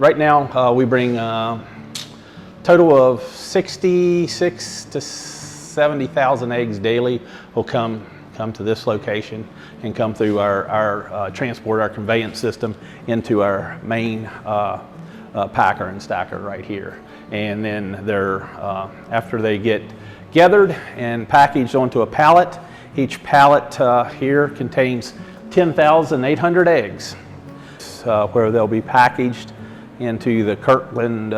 Right now we bring total of 66 to 70,000 eggs daily will come to this location and come through our transport, our conveyance system into our main packer and stacker right here. And then they're, after they get gathered and packaged onto a pallet, each pallet here contains 10,800 eggs, where they'll be packaged into the Kirkland,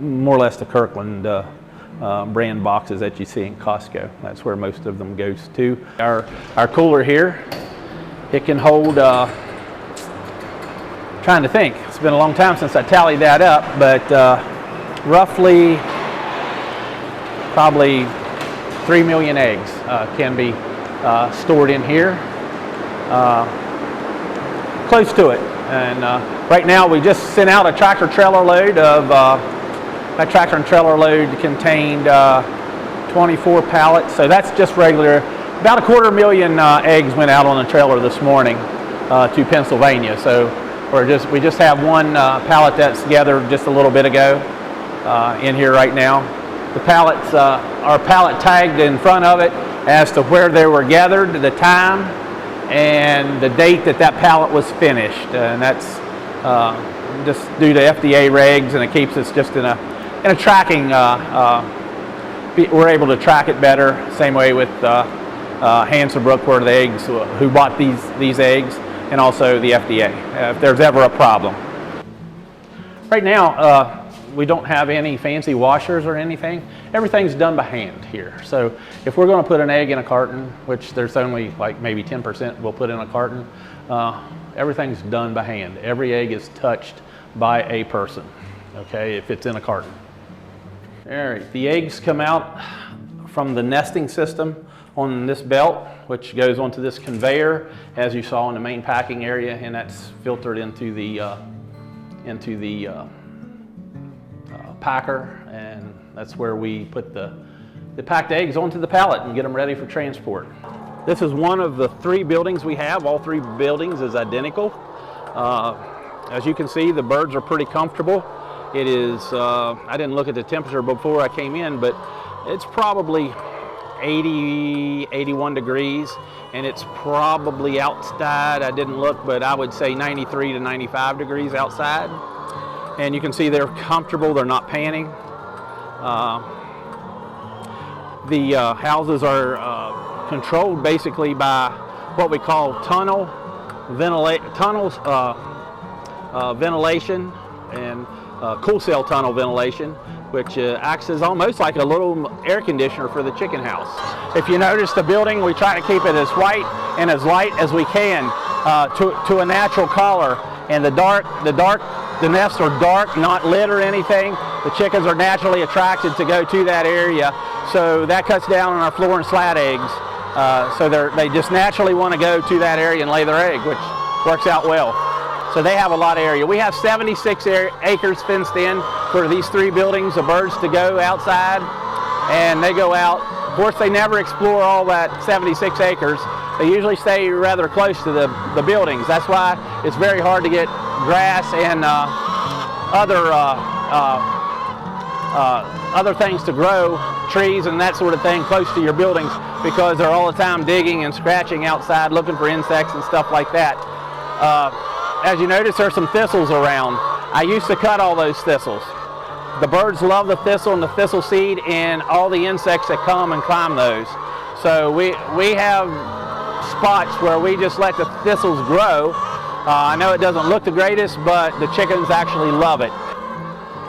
more or less the Kirkland brand boxes that you see in Costco. That's where most of them goes to. Our cooler here, it can hold, trying to think, it's been a long time since I tallied that up, but roughly probably 3 million eggs can be stored in here, close to it. And right now we just sent out a tractor trailer load of, that tractor and trailer load contained 24 pallets, so that's just regular. About 250,000 eggs went out on the trailer this morning to Pennsylvania. So we just have one pallet that's gathered just a little bit ago in here right now. The pallets are pallet tagged in front of it as to where they were gathered, the time, and the date that that pallet was finished. And that's just due to FDA regs, and it keeps us just in a tracking. We're able to track it better. Same way with Hansenbrook, where the eggs, who bought these eggs, and also the FDA, if there's ever a problem. Right now, we don't have any fancy washers or anything. Everything's done by hand here. So if we're going to put an egg in a carton, which there's only like maybe 10% we'll put in a carton, everything's done by hand. Every egg is touched by a person, okay, if it's in a carton. All right, the eggs come out from the nesting system on this belt, which goes onto this conveyor, as you saw in the main packing area, and that's filtered into the packer, and that's where we put the packed eggs onto the pallet and get them ready for transport. This is one of the 3 buildings we have. All 3 buildings is identical. As you can see, the birds are pretty comfortable. It is, I didn't look at the temperature before I came in, but it's probably 80, 81 degrees, and it's probably outside, I didn't look, but I would say 93 to 95 degrees outside. And you can see they're comfortable, they're not panning. The houses are controlled basically by what we call ventilation and cool cell tunnel ventilation, which acts as almost like a little air conditioner for the chicken house. If you notice the building, we try to keep it as white and as light as we can to a natural color. And the nests are dark, not lit or anything. The chickens are naturally attracted to go to that area. So that cuts down on our floor and slat eggs. So they just naturally want to go to that area and lay their egg, which works out well. So they have a lot of area. We have 76 acres fenced in for these 3 buildings of birds to go outside, and they go out. Of course, they never explore all that 76 acres. They usually stay rather close to the buildings. That's why it's very hard to get grass and other things to grow, trees and that sort of thing, close to your buildings, because they're all the time digging and scratching outside, looking for insects and stuff like that. As you notice, there's some thistles around. I used to cut all those thistles. The birds love the thistle and the thistle seed and all the insects that come and climb those. So we have spots where we just let the thistles grow. I know it doesn't look the greatest, but the chickens actually love it.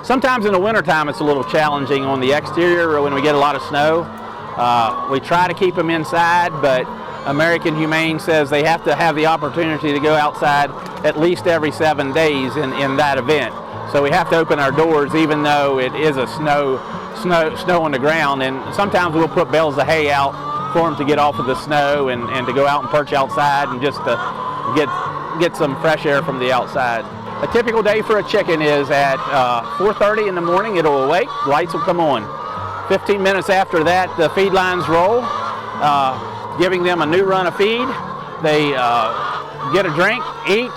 Sometimes in the wintertime it's a little challenging on the exterior when we get a lot of snow. We try to keep them inside, but American Humane says they have to have the opportunity to go outside at least every 7 days in that event. So we have to open our doors even though it is a snow on the ground, and sometimes we'll put bales of hay out for them to get off of the snow and to go out and perch outside and just to get some fresh air from the outside. A typical day for a chicken is at 4:30 in the morning, it'll awake, lights will come on. 15 minutes after that, the feed lines roll, giving them a new run of feed. They get a drink, eat,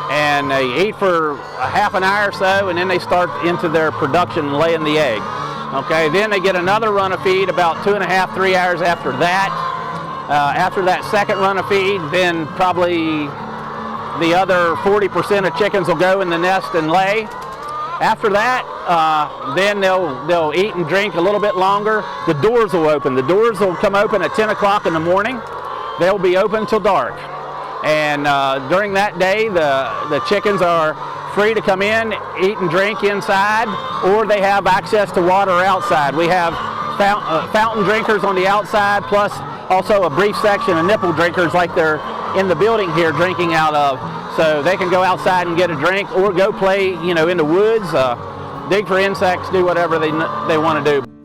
and they eat for a half an hour or so, and then they start into their production, laying the egg. Okay, then they get another run of feed about 2.5, 3 hours after that. After that second run of feed, then probably the other 40% of chickens will go in the nest and lay. After that, then they'll eat and drink a little bit longer. The doors will open. The doors will come open at 10 o'clock in the morning. They'll be open till dark. And during that day, the chickens are free to come in, eat and drink inside, or they have access to water outside. We have fountain drinkers on the outside, plus also a brief section of nipple drinkers like they're in the building here drinking out of. So they can go outside and get a drink, or go play, in the woods, dig for insects, do whatever they want to do.